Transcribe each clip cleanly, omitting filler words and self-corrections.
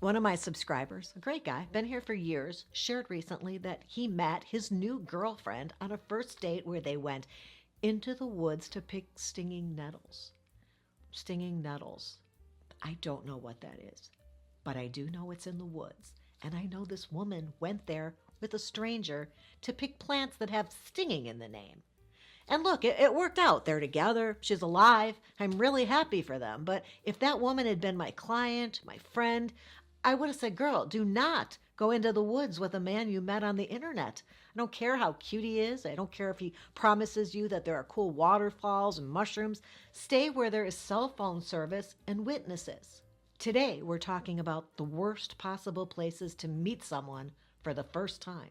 One of my subscribers, a great guy, been here for years, shared recently that he met his new girlfriend on a first date where they went into the woods to pick stinging nettles. Stinging nettles. I don't know what that is, but I do know it's in the woods. And I know this woman went there with a stranger to pick plants that have stinging in the name. And look, it worked out. They're together. She's alive. I'm really happy for them. But if that woman had been my client, my friend, I would have said, girl, do not go into the woods with a man you met on the internet. I don't care how cute he is. I don't care if he promises you that there are cool waterfalls and mushrooms. Stay where there is cell phone service and witnesses. Today, we're talking about the worst possible places to meet someone for the first time.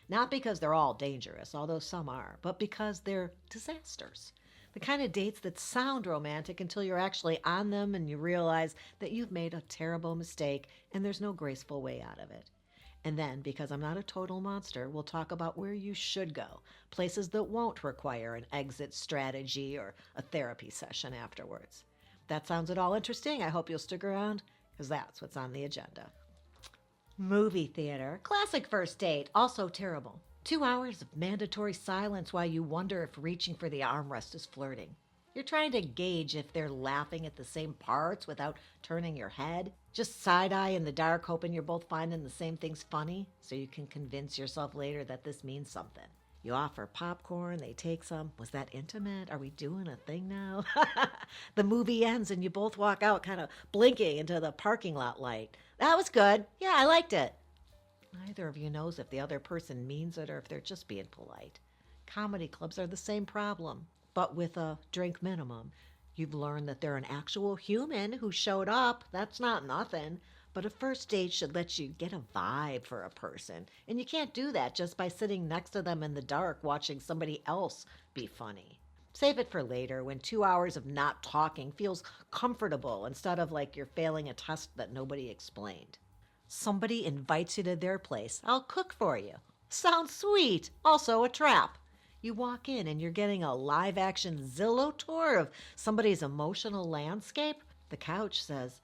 Not because they're all dangerous, although some are, but because they're disasters. The kind of dates that sound romantic until you're actually on them and you realize that you've made a terrible mistake and there's no graceful way out of it. And then, because I'm not a total monster, we'll talk about where you should go, places that won't require an exit strategy or a therapy session afterwards. That sounds at all interesting? I hope you'll stick around, because that's what's on the agenda. Movie theater. Classic first date. Also terrible. 2 hours of mandatory silence while you wonder if reaching for the armrest is flirting. You're trying to gauge if they're laughing at the same parts without turning your head. Just side-eye in the dark, hoping you're both finding the same things funny, so you can convince yourself later that this means something. You offer popcorn, they take some. Was that intimate? Are we doing a thing now? The movie ends and you both walk out kind of blinking into the parking lot light. That was good. Yeah, I liked it. Neither of you knows if the other person means it or if they're just being polite. Comedy clubs are the same problem, but with a drink minimum. You've learned that they're an actual human who showed up. That's not nothing. But a first date should let you get a vibe for a person. And you can't do that just by sitting next to them in the dark watching somebody else be funny. Save it for later when 2 hours of not talking feels comfortable instead of like you're failing a test that nobody explained. Somebody invites you to their place. I'll cook for you. Sounds sweet. Also a trap. You walk in and you're getting a live-action Zillow tour of somebody's emotional landscape. The couch says,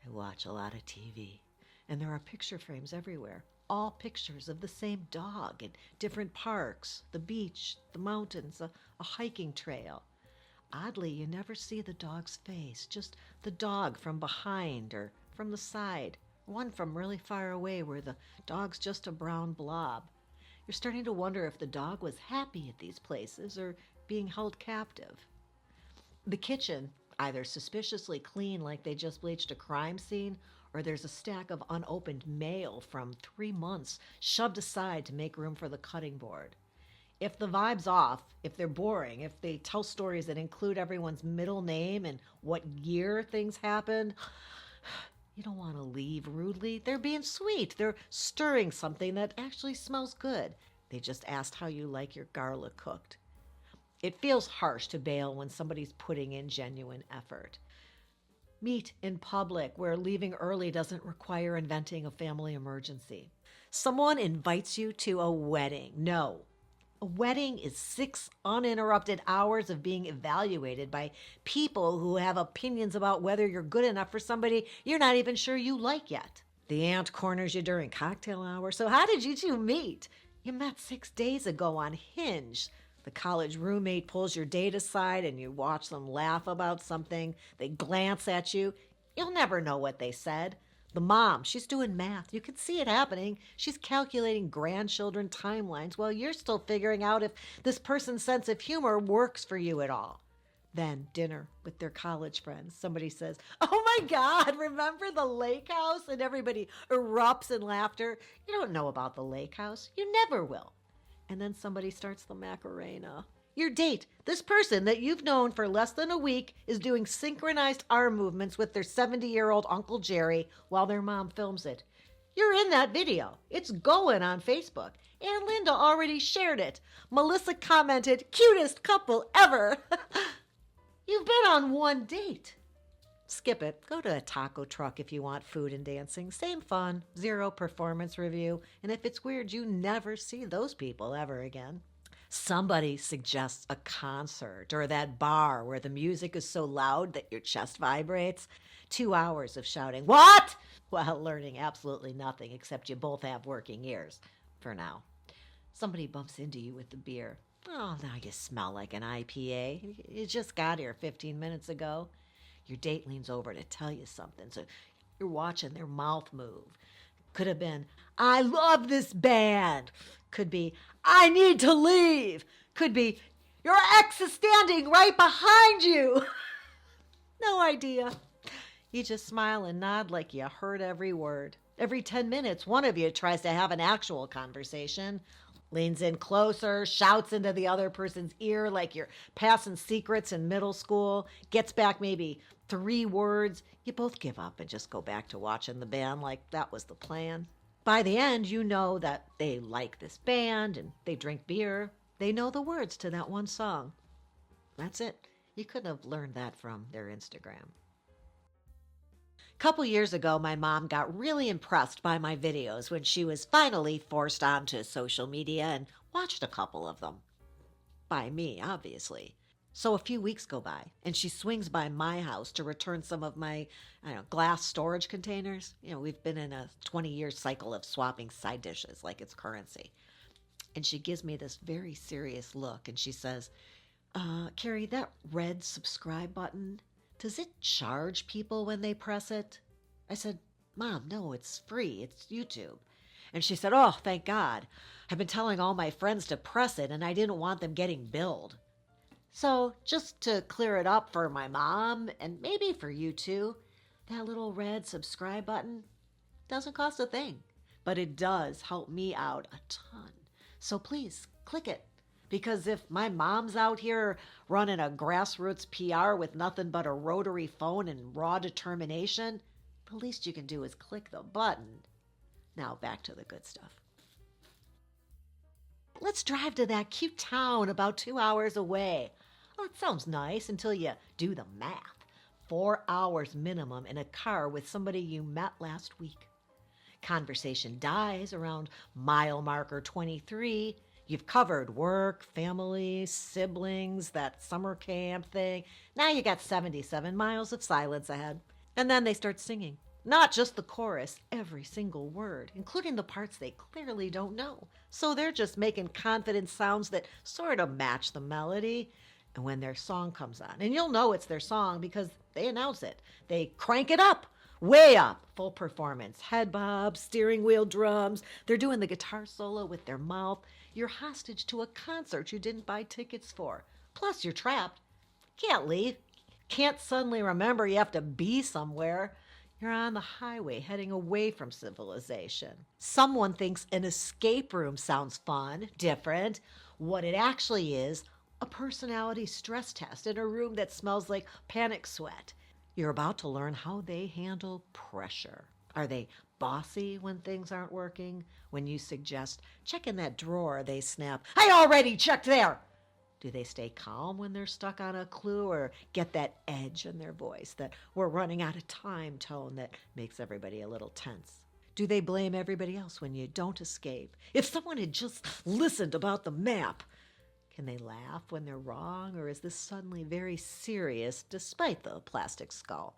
I watch a lot of TV, and there are picture frames everywhere. All pictures of the same dog in different parks, the beach, the mountains, a hiking trail. Oddly, you never see the dog's face, just the dog from behind or from the side, one from really far away where the dog's just a brown blob. You're starting to wonder if the dog was happy at these places or being held captive. The kitchen, either suspiciously clean like they just bleached a crime scene, or there's a stack of unopened mail from 3 months shoved aside to make room for the cutting board. If the vibe's off, if they're boring, if they tell stories that include everyone's middle name and what year things happened, you don't want to leave rudely. They're being sweet. They're stirring something that actually smells good. They just asked how you like your garlic cooked. It feels harsh to bail when somebody's putting in genuine effort. Meet in public where leaving early doesn't require inventing a family emergency. Someone invites you to a wedding. No. A wedding is 6 uninterrupted hours of being evaluated by people who have opinions about whether you're good enough for somebody you're not even sure you like yet. The aunt corners you during cocktail hour. So how did you two meet? You met 6 days ago on Hinge. The college roommate pulls your date aside and you watch them laugh about something. They glance at you. You'll never know what they said. The mom, she's doing math. You can see it happening. She's calculating grandchildren timelines while you're still figuring out if this person's sense of humor works for you at all. Then dinner with their college friends. Somebody says, oh my God, remember the lake house? And everybody erupts in laughter. You don't know about the lake house. You never will. And then somebody starts the Macarena. Your date, this person that you've known for less than a week, is doing synchronized arm movements with their 70-year-old Uncle Jerry while their mom films it. You're in that video. It's going on Facebook. And Linda already shared it. Melissa commented, cutest couple ever. You've been on one date. Skip it. Go to a taco truck if you want food and dancing. Same fun, 0 performance review. And if it's weird, you never see those people ever again. Somebody suggests a concert or that bar where the music is so loud that your chest vibrates. 2 hours of shouting, what? while learning absolutely nothing except you both have working ears for now. Somebody bumps into you with the beer. Oh, now you smell like an IPA. You just got here 15 minutes ago. Your date leans over to tell you something, so you're watching their mouth move. Could have been, I love this band. Could be, I need to leave. Could be, your ex is standing right behind you. No idea. You just smile and nod like you heard every word. Every 10 minutes, one of you tries to have an actual conversation, leans in closer, shouts into the other person's ear like you're passing secrets in middle school, gets back maybe 3 words. You both give up and just go back to watching the band like that was the plan. By the end, you know that they like this band and they drink beer. They know the words to that one song. That's it. You couldn't have learned that from their Instagram. Couple years ago, my mom got really impressed by my videos when she was finally forced onto social media and watched a couple of them. By me, obviously. So a few weeks go by, and she swings by my house to return some of my, glass storage containers. We've been in a 20-year cycle of swapping side dishes like it's currency. And she gives me this very serious look, and she says, Carrie, that red subscribe button, does it charge people when they press it? I said, Mom, no, it's free. It's YouTube. And she said, oh, thank God. I've been telling all my friends to press it, and I didn't want them getting billed. So just to clear it up for my mom, and maybe for you too, that little red subscribe button doesn't cost a thing, but it does help me out a ton. So please click it. Because if my mom's out here running a grassroots PR with nothing but a rotary phone and raw determination, the least you can do is click the button. Now back to the good stuff. Let's drive to that cute town about 2 hours away. Oh, it sounds nice until you do the math. 4 hours minimum in a car with somebody you met last week. Conversation dies around mile marker 23. You've covered work, family, siblings, that summer camp thing. Now you got 77 miles of silence ahead. And then they start singing. Not just the chorus, every single word, including the parts they clearly don't know. So they're just making confident sounds that sort of match the melody. And when their song comes on, and you'll know it's their song because they announce it, they crank it up. Way up, full performance, head bobs, steering wheel drums. They're doing the guitar solo with their mouth. You're hostage to a concert you didn't buy tickets for. Plus, you're trapped. Can't leave. Can't suddenly remember you have to be somewhere. You're on the highway heading away from civilization. Someone thinks an escape room sounds fun, different. What it actually is, a personality stress test in a room that smells like panic sweat. You're about to learn how they handle pressure. Are they bossy when things aren't working? When you suggest, check in that drawer, they snap, I already checked there. Do they stay calm when they're stuck on a clue or get that edge in their voice, that we're running out of time tone that makes everybody a little tense? Do they blame everybody else when you don't escape? If someone had just listened about the map, can they laugh when they're wrong, or is this suddenly very serious despite the plastic skull?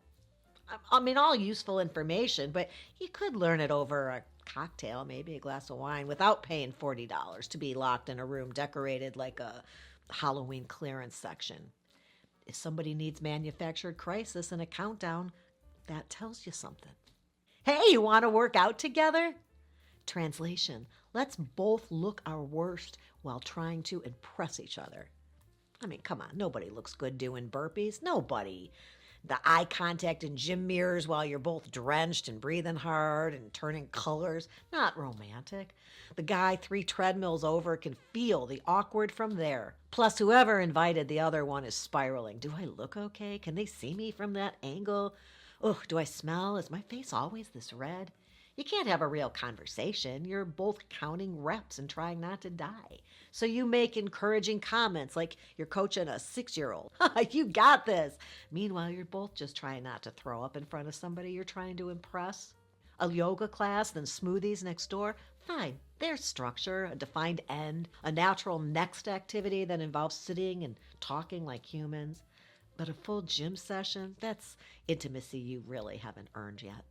All useful information, but you could learn it over a cocktail, maybe a glass of wine, without paying $40 to be locked in a room decorated like a Halloween clearance section. If somebody needs manufactured crisis and a countdown, that tells you something. Hey, you want to work out together? Translation, let's both look our worst while trying to impress each other. Come on, nobody looks good doing burpees. Nobody. The eye contact in gym mirrors while you're both drenched and breathing hard and turning colors. Not romantic. The guy 3 treadmills over can feel the awkward from there. Plus, whoever invited the other one is spiraling. Do I look okay? Can they see me from that angle? Ugh, do I smell? Is my face always this red? You can't have a real conversation. You're both counting reps and trying not to die. So you make encouraging comments like you're coaching a 6-year-old. You got this. Meanwhile, you're both just trying not to throw up in front of somebody you're trying to impress. A yoga class, then smoothies next door. Fine. There's structure, a defined end, a natural next activity that involves sitting and talking like humans. But a full gym session, that's intimacy you really haven't earned yet.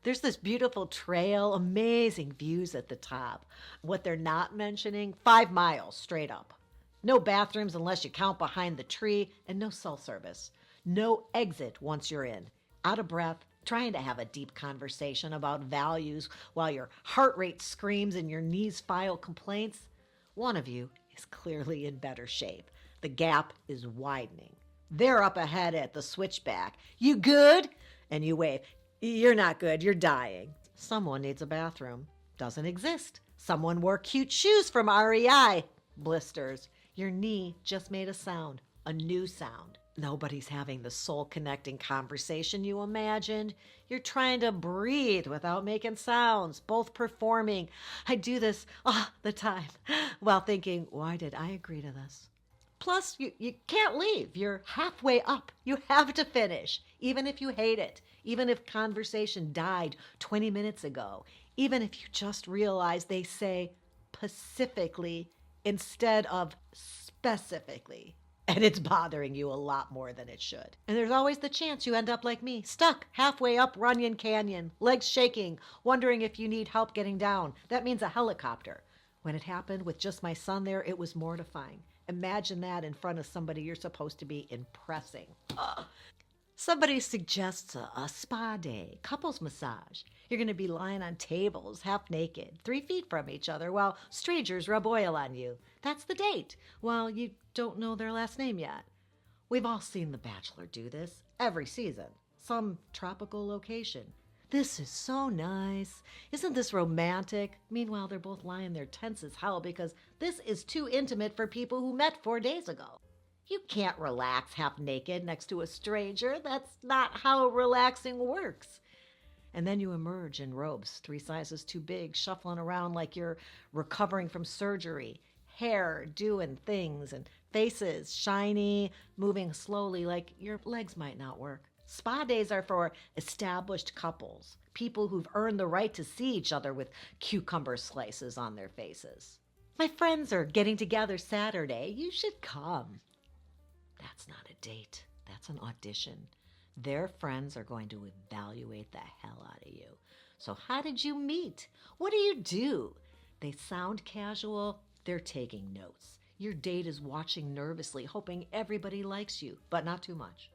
There's this beautiful trail, amazing views at the top. What they're not mentioning, 5 miles straight up. No bathrooms unless you count behind the tree, and no cell service. No exit once you're in. Out of breath, trying to have a deep conversation about values while your heart rate screams and your knees file complaints. One of you is clearly in better shape. The gap is widening. They're up ahead at the switchback. You good? And you wave. You're not good. You're dying. Someone needs a bathroom. Doesn't exist. Someone wore cute shoes from REI. Blisters. Your knee just made a sound. A new sound. Nobody's having the soul-connecting conversation you imagined. You're trying to breathe without making sounds, both performing. I do this all the time while thinking, why did I agree to this? Plus, you can't leave. You're halfway up. You have to finish, even if you hate it, even if conversation died 20 minutes ago, even if you just realize they say pacifically instead of specifically. And it's bothering you a lot more than it should. And there's always the chance you end up like me, stuck halfway up Runyon Canyon, legs shaking, wondering if you need help getting down. That means a helicopter. When it happened with just my son there, it was mortifying. Imagine that in front of somebody you're supposed to be impressing. Ugh. Somebody suggests a spa day, couples massage. You're going to be lying on tables, half naked, 3 feet from each other, while strangers rub oil on you. That's the date. Well, you don't know their last name yet. We've all seen The Bachelor do this every season. Some tropical location. This is so nice. Isn't this romantic? Meanwhile, they're both lying there tense as hell because this is too intimate for people who met 4 days ago. You can't relax half naked next to a stranger. That's not how relaxing works. And then you emerge in robes 3 sizes too big, shuffling around like you're recovering from surgery. Hair doing things and faces shiny, moving slowly like your legs might not work. Spa days are for established couples, people who've earned the right to see each other with cucumber slices on their faces. My friends are getting together Saturday. You should come. That's not a date. That's an audition. Their friends are going to evaluate the hell out of you. So how did you meet? What do you do? They sound casual. They're taking notes. Your date is watching nervously, hoping everybody likes you, but not too much.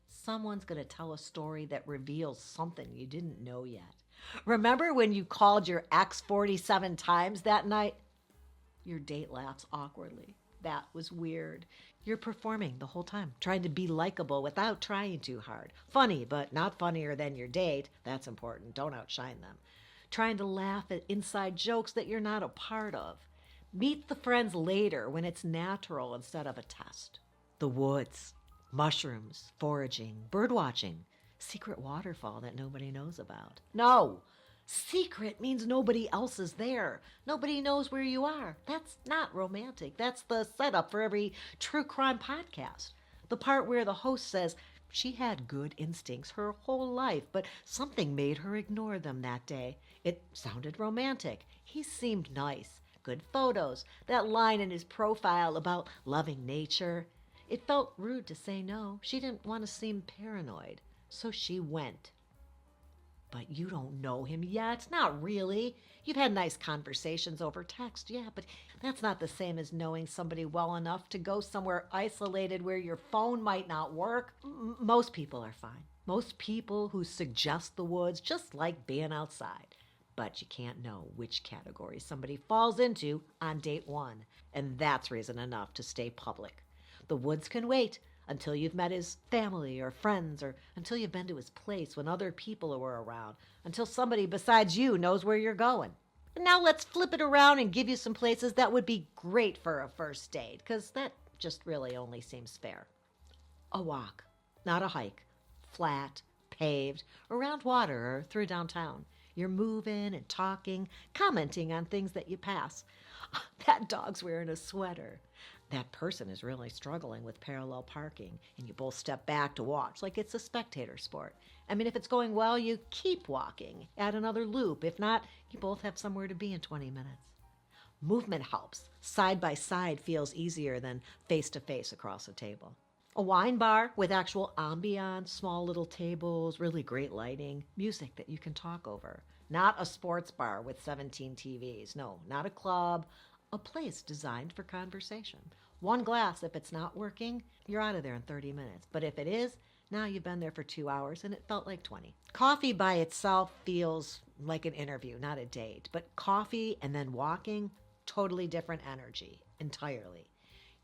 Someone's going to tell a story that reveals something you didn't know yet. Remember when you called your ex 47 times that night? Your date laughs awkwardly. That was weird. You're performing the whole time, trying to be likable without trying too hard. Funny, but not funnier than your date. That's important. Don't outshine them. Trying to laugh at inside jokes that you're not a part of. Meet the friends later when it's natural instead of a test. The woods, mushrooms, foraging, bird watching, secret waterfall that nobody knows about. No! Secret means nobody else is there. Nobody knows where you are. That's not romantic. That's the setup for every true crime podcast. The part where the host says she had good instincts her whole life, but something made her ignore them that day. It sounded romantic. He seemed nice. Good photos. That line in his profile about loving nature. It felt rude to say no. She didn't want to seem paranoid. So she went. But you don't know him yet. Not really. You've had nice conversations over text, yeah, but that's not the same as knowing somebody well enough to go somewhere isolated where your phone might not work. Most people are fine. Most people who suggest the woods just like being outside. But you can't know which category somebody falls into on date 1. And that's reason enough to stay public. The woods can wait until you've met his family or friends, or until you've been to his place when other people were around, until somebody besides you knows where you're going. And now let's flip it around and give you some places that would be great for a first date, because that just really only seems fair. A walk, not a hike. Flat, paved, around water or through downtown. You're moving and talking, commenting on things that you pass. That dog's wearing a sweater. That person is really struggling with parallel parking, and you both step back to watch like it's a spectator sport. I mean, if it's going well, you keep walking, add another loop. If not, you both have somewhere to be in 20 minutes. Movement helps. Side by side feels easier than face to face across a table. A wine bar with actual ambiance, small little tables, really great lighting, music that you can talk over. Not a sports bar with 17 TVs. No, not a club. A place designed for conversation. One glass, if it's not working, you're out of there in 30 minutes. But if it is, now you've been there for 2 hours and it felt like 20. Coffee by itself feels like an interview, not a date. But coffee and then walking, totally different energy entirely.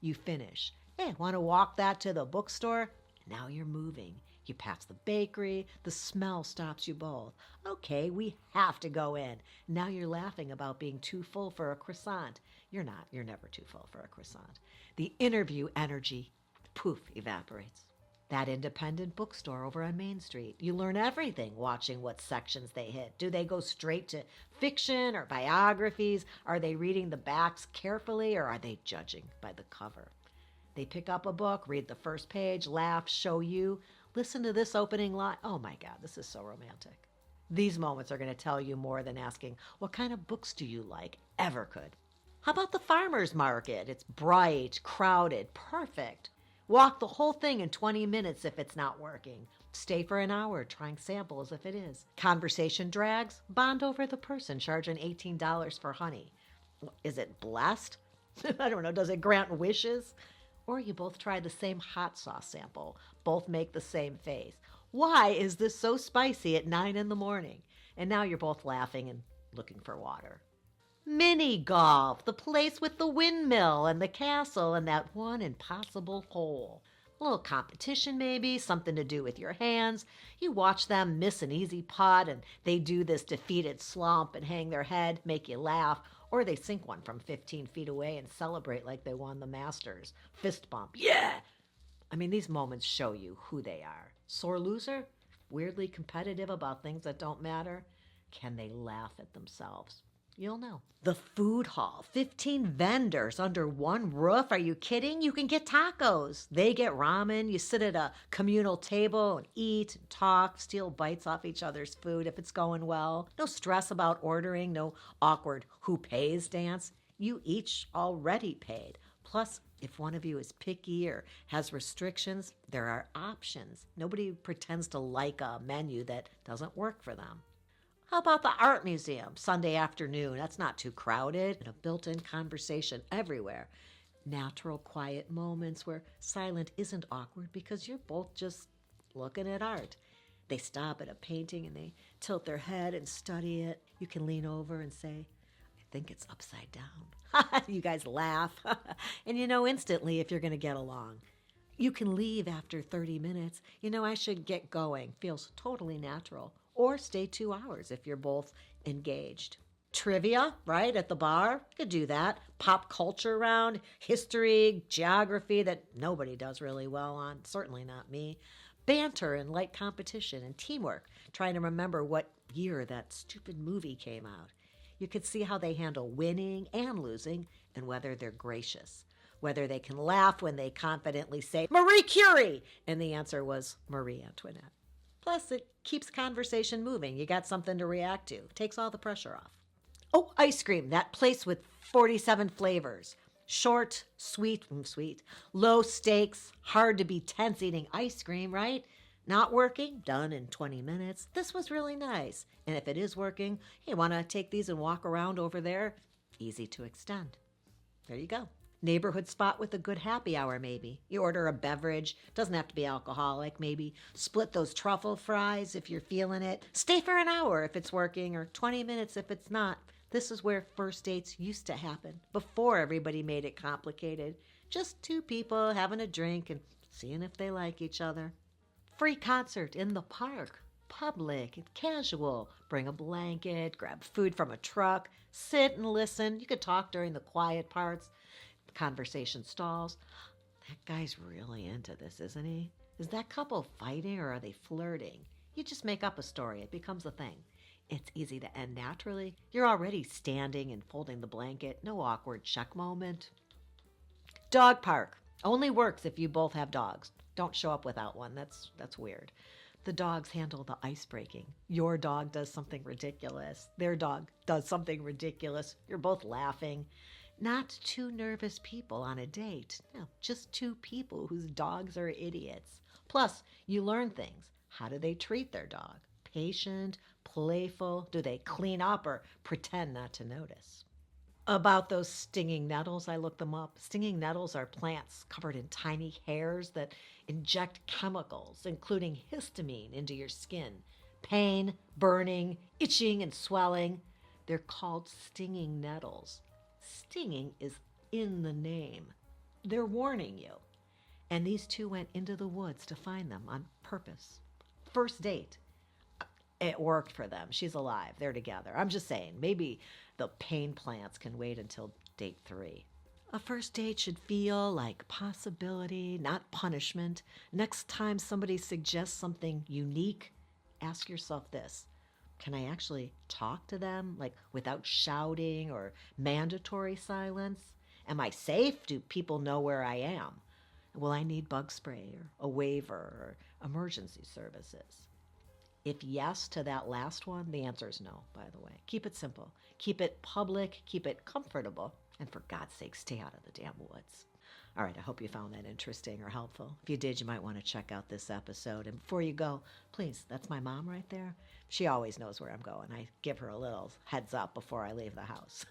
You finish. Hey, want to walk that to the bookstore? Now you're moving. You pass the bakery. The smell stops you both. Okay, we have to go in. Now you're laughing about being too full for a croissant. You're not. You're never too full for a croissant. The interview energy, poof, evaporates. That independent bookstore over on Main Street. You learn everything watching what sections they hit. Do they go straight to fiction or biographies? Are they reading the backs carefully or are they judging by the cover? They pick up a book, read the first page, laugh, show you. Listen to this opening line. Oh my God, this is so romantic. These moments are going to tell you more than asking, what kind of books do you like, ever could. How about the farmer's market? It's bright, crowded, perfect. Walk the whole thing in 20 minutes if it's not working. Stay for an hour trying samples if it is. Conversation drags, bond over the person charging $18 for honey. Is it blessed? I don't know. Does it grant wishes? Or you both try the same hot sauce sample. Both make the same face. Why is this so spicy at 9 in the morning? And now you're both laughing and looking for water. Mini golf, the place with the windmill and the castle and that one impossible hole. A little competition maybe, something to do with your hands. You watch them miss an easy putt and they do this defeated slump and hang their head, make you laugh. Or they sink one from 15 feet away and celebrate like they won the Masters. Fist bump, yeah! I mean, these moments show you who they are. Sore loser? Weirdly competitive about things that don't matter? Can they laugh at themselves? You'll know. The food hall, 15 vendors under one roof. Are you kidding? You can get tacos. They get ramen. You sit at a communal table and eat and talk, steal bites off each other's food if it's going well. No stress about ordering, no awkward who pays dance. You each already paid. Plus, if one of you is picky or has restrictions, there are options. Nobody pretends to like a menu that doesn't work for them. How about the art museum, Sunday afternoon? That's not too crowded and a built-in conversation everywhere. Natural, quiet moments where silent isn't awkward because you're both just looking at art. They stop at a painting and they tilt their head and study it. You can lean over and say, I think it's upside down. You guys laugh. And you know instantly if you're going to get along. You can leave after 30 minutes. You know, I should get going. Feels totally natural. Or stay 2 hours if you're both engaged. Trivia, right, at the bar. You could do that. Pop culture round, history, geography that nobody does really well on. Certainly not me. Banter and light competition and teamwork. Trying to remember what year that stupid movie came out. You could see how they handle winning and losing and whether they're gracious. Whether they can laugh when they confidently say, Marie Curie! And the answer was Marie Antoinette. Plus, it keeps conversation moving. You got something to react to. Takes all the pressure off. Oh, ice cream, that place with 47 flavors. Short, sweet, low stakes, hard to be tense eating ice cream, right? Not working? Done in 20 minutes. This was really nice. And if it is working, you want to take these and walk around over there? Easy to extend. There you go. Neighborhood spot with a good happy hour, maybe. You order a beverage, doesn't have to be alcoholic, maybe split those truffle fries if you're feeling it. Stay for an hour if it's working, or 20 minutes if it's not. This is where first dates used to happen, before everybody made it complicated. Just two people having a drink and seeing if they like each other. Free concert in the park. Public and casual. Bring a blanket, grab food from a truck, sit and listen. You could talk during the quiet parts. Conversation stalls. That guy's really into this, isn't he? Is that couple fighting or are they flirting? You just make up a story. It becomes a thing. It's easy to end naturally. You're already standing and folding the blanket. No awkward check moment. Dog park. Only works if you both have dogs. Don't show up without one. That's weird. The dogs handle the ice breaking. Your dog does something ridiculous. Their dog does something ridiculous. You're both laughing. Not two nervous people on a date. No, just two people whose dogs are idiots. Plus, you learn things. How do they treat their dog? Patient, playful? Do they clean up or pretend not to notice? About those stinging nettles, I looked them up. Stinging nettles are plants covered in tiny hairs that inject chemicals, including histamine, into your skin. Pain, burning, itching, and swelling. They're called stinging nettles. Stinging is in the name. They're warning you. And these two went into the woods to find them on purpose. First date. It worked for them. She's alive. They're together. I'm just saying, maybe the pain plants can wait until date 3. A first date should feel like possibility, not punishment. Next time somebody suggests something unique, ask yourself this: can I actually talk to them, like without shouting or mandatory silence? Am I safe? Do people know where I am? Will I need bug spray or a waiver or emergency services? If yes to that last one, the answer is no, by the way. Keep it simple. Keep it public. Keep it comfortable. And for God's sake, stay out of the damn woods. All right, I hope you found that interesting or helpful. If you did, you might want to check out this episode. And before you go, please, that's my mom right there. She always knows where I'm going. I give her a little heads up before I leave the house.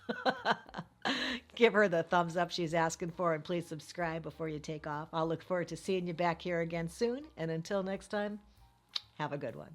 Give her the thumbs up she's asking for, and please subscribe before you take off. I'll look forward to seeing you back here again soon. And until next time, have a good one.